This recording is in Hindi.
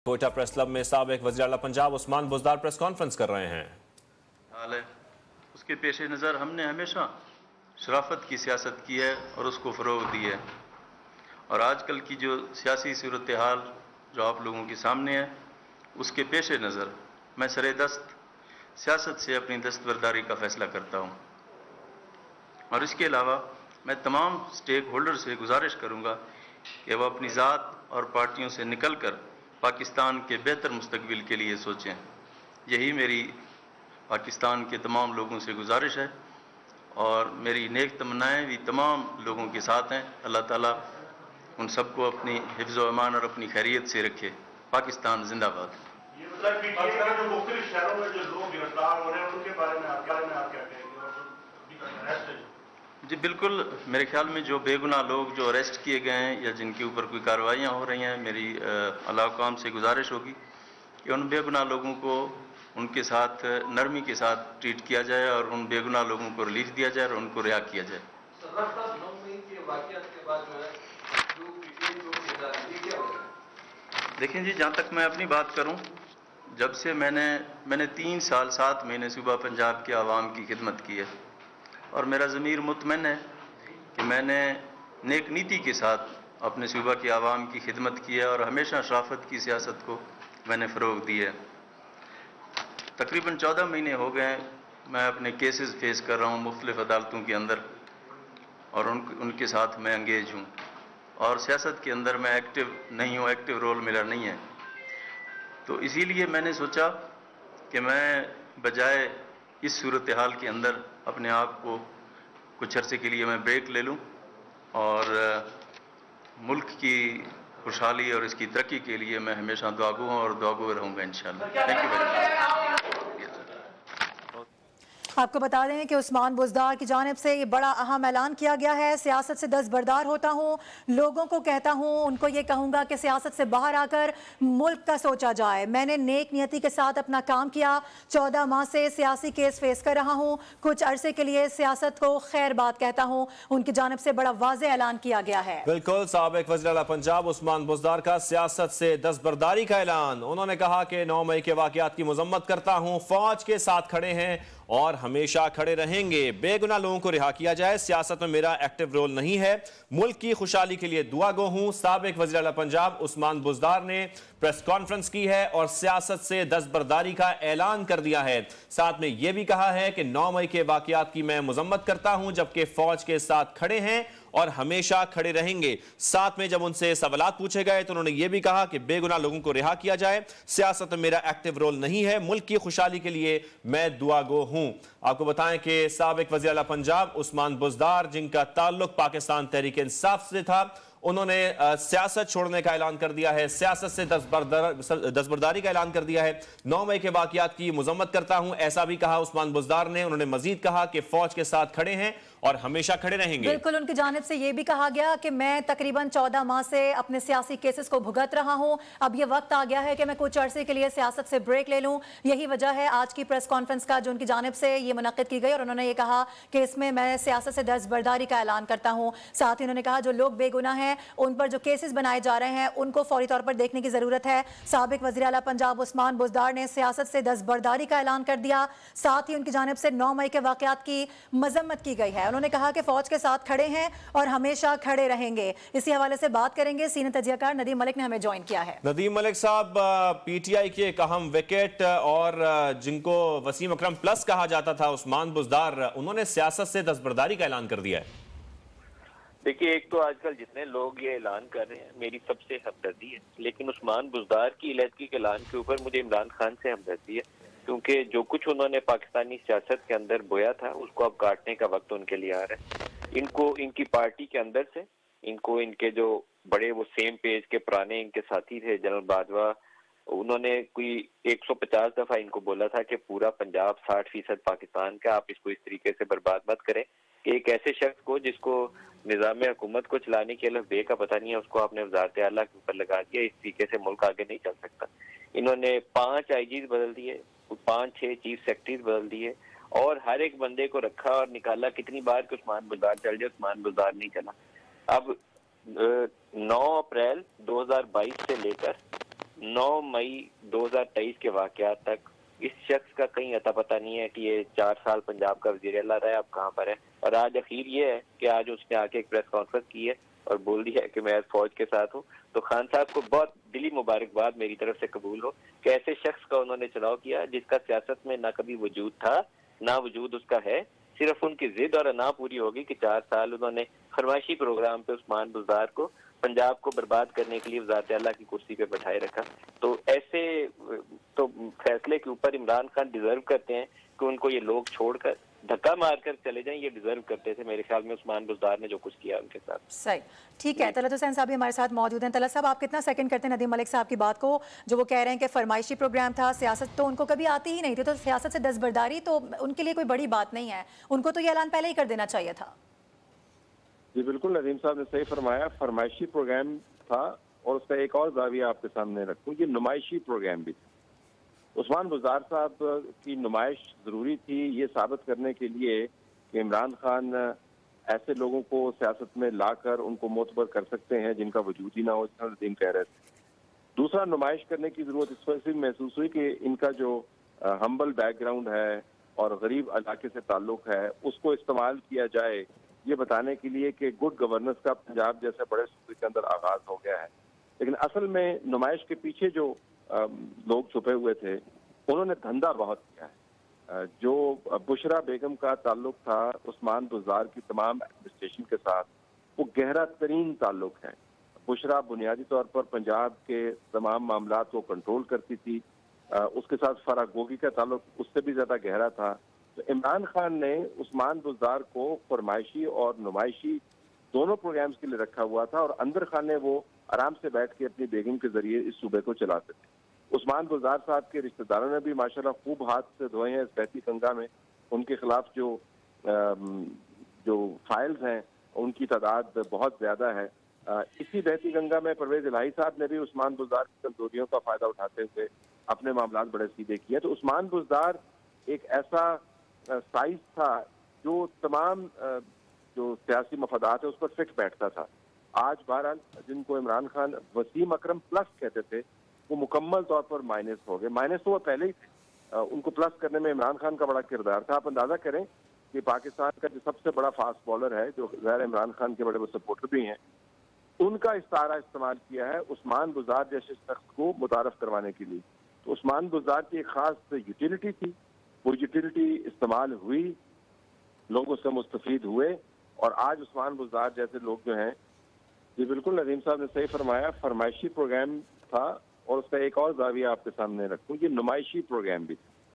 कोयटा प्रेस क्लब में साबिक वज़ीर आला पंजाब उस्मान बुज़दार प्रेस कॉन्फ्रेंस कर रहे हैं। हाल है उसके पेश नज़र हमने हमेशा शराफत की सियासत की है और उसको फ़रोग दी है। और आजकल की जो सियासी सूरत हाल जो आप लोगों के सामने है, उसके पेश नज़र मैं सरेदस्त सियासत से अपनी दस्तबरदारी का फ़ैसला करता हूँ। और इसके अलावा मैं तमाम स्टेक होल्डर से गुजारिश करूँगा कि वह अपनी ज़ात और पार्टियों से निकल कर पाकिस्तान के बेहतर मुस्तकबिल के लिए सोचें। यही मेरी पाकिस्तान के तमाम लोगों से गुजारिश है और मेरी नेक तमन्नाएँ भी तमाम लोगों के साथ हैं। अल्लाह ताला उन सबको अपनी हिफ्ज़ व अमान और अपनी खैरियत से रखे। पाकिस्तान जिंदाबाद। जो मुख्तलिफ शहरों में जो लोग गिरफ्तार हो रहे हैं उनके बारे में आप क्या कहेंगे? जी बिल्कुल, मेरे ख्याल में जो बेगुनाह लोग जो अरेस्ट किए गए हैं या जिनके ऊपर कोई कार्रवाइयाँ हो रही हैं, मेरी आला हुकाम से गुजारिश होगी कि उन बेगुनाह लोगों को उनके साथ नरमी के साथ ट्रीट किया जाए और उन बेगुनाह लोगों को रिलीफ दिया जाए और उनको रिहा किया जाए। देखें जी, जहाँ तक मैं अपनी बात करूँ, जब से मैंने 3 साल 7 महीने सूबा पंजाब के आवाम की खिदमत की है और मेरा ज़मीर मुतमइन है कि मैंने नेक नीति के साथ अपने सूबा के आवाम की खिदमत की है और हमेशा शराफत की सियासत को मैंने फ़रोग दी है। तकरीबन 14 महीने हो गए मैं अपने केसेस फेस कर रहा हूँ मुख्तलिफ अदालतों के अंदर और उनके साथ मैं अंगेज हूँ और सियासत के अंदर मैं एक्टिव नहीं हूँ, एक्टिव रोल मेरा नहीं है। तो इसीलिए मैंने सोचा कि मैं बजाय इस सूरत हाल के अंदर अपने आप को कुछ अरसे के लिए मैं ब्रेक ले लूं और मुल्क की खुशहाली और इसकी तरक्की के लिए मैं हमेशा दुआगो हूं और दुआगो रहूंगा इंशाअल्लाह। Thank you very much. आपको बता दें कि उस्मान बुज़दार की जानिब से ये बड़ा अहम ऐलान किया गया है। सियासत से दस्तबरदार होता हूँ, लोगों को कहता हूँ, उनको ये कहूँगा कि सियासत से बाहर आकर मुल्क का सोचा जाए। मैंने नेक नियति के साथ अपना काम किया, 14 माह से सियासी केस फेस कर रहा हूँ, कुछ अरसे के लिए सियासत को खैर बात कहता हूँ। उनकी जानिब से बड़ा वाज़े ऐलान किया गया है। बिल्कुल, साबिक वज़ीर आला पंजाब उस्मान बुज़दार का सियासत से दस्तबरदारी का ऐलान। उन्होंने कहा कि 9 मई के वाक़यात की मज़म्मत करता हूँ, फौज के साथ खड़े हैं और हमेशा खड़े रहेंगे। बेगुनाह लोगों को रिहा किया जाए, सियासत में मेरा एक्टिव रोल नहीं है, मुल्क की खुशहाली के लिए दुआ गो हूं। साबिक वज़ीर आला पंजाब उस्मान बुज़दार ने प्रेस कॉन्फ्रेंस की है और सियासत से दस्तबरदारी का ऐलान कर दिया है। साथ में यह भी कहा है कि 9 मई के वाक़यात की मैं मज़म्मत करता हूं, जबकि फौज के साथ खड़े हैं और हमेशा खड़े रहेंगे। साथ में जब उनसे सवालात पूछे गए तो उन्होंने यह भी कहा कि बेगुनाह लोगों को रिहा किया जाए, सियासत में मेरा एक्टिव रोल नहीं है, मुल्क की खुशहाली के लिए मैं दुआ गो हूं। आपको बताएं कि साबिक वज़ीर आला पंजाब उस्मान बुज़दार, जिनका ताल्लुक पाकिस्तान तहरीक इंसाफ से था, उन्होंने सियासत छोड़ने का ऐलान कर दिया है, सियासत से दस्तबरदारी का ऐलान कर दिया है। 9 मई के वाक़यात की मज़म्मत करता हूं, ऐसा भी कहा उस्मान बुज़दार ने। उन्होंने मजीद कहा कि फौज के साथ खड़े हैं और हमेशा खड़े रहेंगे। बिल्कुल, उनकी जानिब से यह भी कहा गया कि मैं तकरीबन 14 माह से अपने सियासी केसेस को भुगत रहा हूं, अब यह वक्त आ गया है कि मैं कुछ अरसे के लिए सियासत से ब्रेक ले लूं। यही वजह है आज की प्रेस कॉन्फ्रेंस का जो उनकी जानिब से ये मुनक्किद की गई और उन्होंने ये कहा कि इसमें मैं सियासत से दस्तबरदारी का ऐलान करता हूं। साथ ही उन्होंने कहा जो लोग बेगुनाह हैं, उन पर जो केसेस बनाए जा रहे हैं, उनको फौरी तौर पर देखने की जरूरत है। साबिक वज़ीर आला पंजाब उस्मान बुज़दार ने सियासत से दस्तबरदारी का ऐलान कर दिया। साथ ही उनकी जानिब से 9 मई के वाक़यात की मजम्मत की गई है। उन्होंने कहा कि फौज के साथ खड़े हैं और हमेशा खड़े रहेंगे। इसी हवाले से बात करेंगे, सीनियर तजियाकार नदीम मलिक ने हमें ज्वाइन किया है। नदीम मलिक साहब, पीटीआई के एक अहम विकेट और जिनको वसीम अकरम प्लस कहा जाता था उस्मान बुज़दार, उन्होंने सियासत से दस्तबरदारी का ऐलान कर दिया है। देखिए, एक तो आजकल जितने लोग ये ऐलान कर रहे हैं, मेरी सबसे हमदर्दी है, लेकिन उस्मान बुज़दार की इलेक्ट्री के ऐलान के ऊपर मुझे इमरान खान से हमदर्दी है, क्योंकि जो कुछ उन्होंने पाकिस्तानी सियासत के अंदर बोया था उसको अब काटने का वक्त उनके लिए आ रहा है। इनको इनकी पार्टी के अंदर से इनको इनके जो बड़े वो सेम पेज के पुराने इनके साथी थे जनरल बाजवा, उन्होंने कोई 150 दफा इनको बोला था कि पूरा पंजाब 60% पाकिस्तान का, आप इसको इस तरीके से बर्बाद मत करें कि एक ऐसे शख्स को जिसको निज़ाम हुकूमत को चलाने के लिए बे का पता नहीं है, उसको आपने वज़ारत आला के ऊपर लगा दिया। इस तरीके से मुल्क आगे नहीं चल सकता। इन्होंने 5 आईजीज बदल दिए, 5-6 चीफ सेक्रेटरीज बदल दिए और हर एक बंदे को रखा और निकाला। कितनी बार कि उस्मान बुज़दार चल जाए, उस्मान बुज़दार नहीं चला। अब 9 अप्रैल 2022 से लेकर 9 मई 2023 के वाकयात तक इस शख्स का कहीं अता पता नहीं है कि ये 4 साल पंजाब का वज़ीर आला रहा है, अब कहाँ पर है। और आज अखीर ये है कि आज उसने आके एक प्रेस कॉन्फ्रेंस की है और बोल दिया है कि मैं फौज के साथ हूँ। तो खान साहब को बहुत दिली मुबारकबाद मेरी तरफ से कबूल हो कि ऐसे शख्स का उन्होंने चुनाव किया जिसका सियासत में ना कभी वजूद था ना वजूद उसका है। सिर्फ उनकी जिद और अना पूरी होगी कि 4 साल उन्होंने फरमाइशी प्रोग्राम पे उस्मान बुज़दार को पंजाब को बर्बाद करने के लिए वज़ारत आला की कुर्सी पे बैठाए रखा। तो ऐसे तो फैसले के ऊपर इमरान खान डिजर्व करते हैं कि उनको ये लोग छोड़कर धक्का मारकर चले जाएं। ये डिजर्व करते थे मेरे ख्याल में उस्मान बुज़दार ने जो कुछ किया उनके साथ। सही, ठीक है। तलत हुसैन साहब भी हमारे साथ मौजूद हैं। तलत साहब, आप कितना सेकंड करते हैं नदीम मलिक साहब की बात को, जो वो कह रहे हैं कि फरमाइशी प्रोग्राम था, सियासत तो उनको कभी आती ही नहीं थी, तो सियासत से दस्तबरदारी तो उनके लिए कोई बड़ी बात नहीं है, उनको तो ये ऐलान पहले ही कर देना चाहिए था। जी बिल्कुल, नदीम साहब ने सही फरमाया, फरमाइशी प्रोग्राम था। और उसका एक और जाविया आपके सामने रखूं, ये नुमाइशी प्रोग्राम भी था। उस्मान बुज़दार साहब की नुमाइश ज़रूरी थी ये साबित करने के लिए कि इमरान खान ऐसे लोगों को सियासत में लाकर उनको मोतबर कर सकते हैं जिनका वजूद ही ना हो, जिस नदीम कह रहे थे। दूसरा, नुमाइश करने की ज़रूरत इस वजह से महसूस हुई कि इनका जो हम्बल बैकग्राउंड है और गरीब इलाके से ताल्लुक है, उसको इस्तेमाल किया जाए ये बताने के लिए कि गुड गवर्नेंस का पंजाब जैसे बड़े सूबे के अंदर आगाज हो गया है। लेकिन असल में नुमाइश के पीछे जो लोग छुपे हुए थे, उन्होंने धंधा बहुत किया है। जो बुशरा बेगम का ताल्लुक था उस्मान बुज़दार की तमाम एडमिनिस्ट्रेशन के साथ, वो गहरा तरीन ताल्लुक है। बुशरा बुनियादी तौर पर पंजाब के तमाम मामलात को कंट्रोल करती थी। उसके साथ फराग गोगी का ताल्लुक उससे भी ज्यादा गहरा था। तो इमरान खान ने उस्मान बुज़दार को फरमाइशी और नुमाइशी दोनों प्रोग्राम्स के लिए रखा हुआ था, और अंदर खाने वो आराम से बैठ के अपनी बेगम के जरिए इस सूबे को चलाते थे। उस्मान बुज़दार साहब के रिश्तेदारों ने भी माशाल्लाह खूब हाथ से धोए हैं इस बहती गंगा में। उनके खिलाफ जो फाइल्स हैं उनकी तादाद बहुत ज्यादा है। इसी बहती गंगा में परवेज इलाही साहब ने भी उस्मान बुज़दार की कमजोरियों का फायदा उठाते हुए अपने मामलात बड़े सीधे किए। तो उस्मान बुज़दार एक ऐसा साइज था जो तमाम जो सियासी मफादात है उस पर फिट बैठता था। आज बहरहाल जिनको इमरान खान वसीम अकरम प्लस कहते थे, वो मुकम्मल तौर पर माइनस हो गए। माइनस तो वो पहले ही थे, उनको प्लस करने में इमरान खान का बड़ा किरदार था। आप अंदाजा करें कि पाकिस्तान का जो सबसे बड़ा फास्ट बॉलर है, जो ज़ाहिर इमरान खान के बड़े सपोर्टर भी हैं, उनका इस्तारा इस्तेमाल किया है उस्मान बुज़दार जैसे शख्स को मुतारफ करवाने के लिए। तो उस्मान बुज़दार की एक खास यूटिलिटी थी, वो यूटिलिटी इस्तेमाल हुई, लोग उससे मुस्तफीद हुए, और आज उस्मान बुज़दार जैसे लोग जो हैं, जी बिल्कुल नदीम साहब ने सही फरमाया, फरमाइशी प्रोग्राम था। और उसका एक और जाविया आपके सामने रखूं, ये नुमाइशी प्रोग्राम भी था।